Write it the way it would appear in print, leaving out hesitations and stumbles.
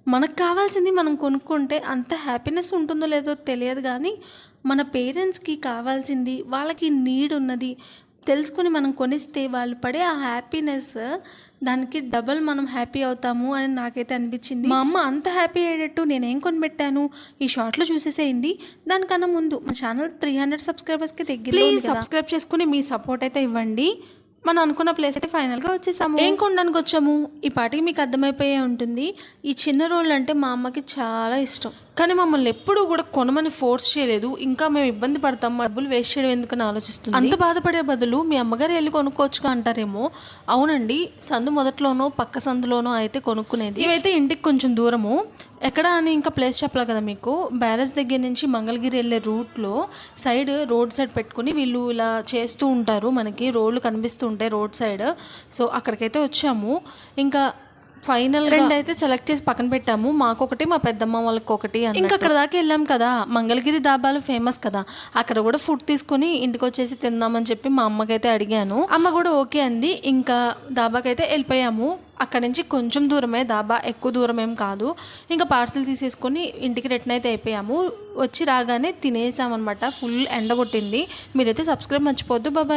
మనకు కావాల్సింది మనం కొనుక్కుంటే అంత హ్యాపీనెస్ ఉంటుందో లేదో తెలియదు కానీ, మన పేరెంట్స్‌కి కావాల్సింది, వాళ్ళకి నీడ్ ఉన్నది తెలుసుకొని మనం కొనిస్తే వాళ్ళు పడే ఆ హ్యాపీనెస్ దానికి డబల్ మనం హ్యాపీ అవుతాము అని నాకైతే అనిపించింది. మా అమ్మ అంత హ్యాపీ అయ్యేటట్టు నేనేం కొనిపెట్టాను ఈ షార్ట్‌లో చూసేసేయండి. దానికన్నా ముందు మా ఛానల్ 300 సబ్స్క్రైబర్స్‌కి దగ్గరలో ఉంది కదా. సబ్స్క్రైబ్ చేసుకొని మీ సపోర్ట్ అయితే ఇవ్వండి. మనం అనుకున్న ప్లేస్ అయితే ఫైనల్గా వచ్చేసాము. ఏం కొనడానికి వచ్చాము ఈ పాటికి మీకు అర్థమైపోయే ఉంటుంది. ఈ చిన్న రోళ్ళు అంటే మా అమ్మకి చాలా ఇష్టం, కానీ మమ్మల్ని ఎప్పుడూ కూడా కొనమని ఫోర్స్ చేయలేదు. ఇంకా మేము ఇబ్బంది పడతాం, డబ్బులు వేస్ట్ చేయడం ఎందుకని ఆలోచిస్తుంది. అంత బాధపడే బదులు మీ అమ్మగారు వెళ్ళి కొనుక్కోవచ్చుగా అంటారేమో. అవునండి, సందు మొదట్లోనో పక్క సందులోనో అయితే కొనుక్కునేది. ఇవైతే ఇంటికి కొంచెం దూరము. ఎక్కడ అని ఇంకా ప్లేస్ చెప్పలే కదా మీకు. బ్యారేజ్ దగ్గర నుంచి మంగళగిరి వెళ్ళే రూట్లో సైడ్ రోడ్ సైడ్ పెట్టుకుని వీళ్ళు ఇలా చేస్తూ ఉంటారు. మనకి రోడ్లు కనిపిస్తూ ఉంటాయి రోడ్ సైడ్. సో అక్కడికైతే వచ్చాము. ఇంకా ఫైనల్ రెండు అయితే సెలెక్ట్ చేసి పక్కన పెట్టాము. మాకొకటి, మా పెద్దమ్మ వాళ్ళకి ఒకటి. ఇంకా అక్కడ దాకా వెళ్ళాం కదా. మంగళగిరి దాబాలు ఫేమస్ కదా, అక్కడ కూడా ఫుడ్ తీసుకొని ఇంటికి వచ్చేసి తిందామని చెప్పి మా అమ్మకైతే అడిగాను. అమ్మ కూడా ఓకే అంది. ఇంకా దాబాకైతే వెళ్ళిపోయాము. అక్కడ నుంచి కొంచెం దూరమే దాబా, ఎక్కువ దూరం ఏం కాదు. ఇంకా పార్సల్ తీసేసుకొని ఇంటికి రిటర్న్ అయితే అయిపోయాము. వచ్చి రాగానే తినేసామన్నమాట. ఫుల్ ఎండ కొట్టింది. మీరైతే సబ్స్క్రైబ్ మర్చిపోవద్దు. బాబాయ్.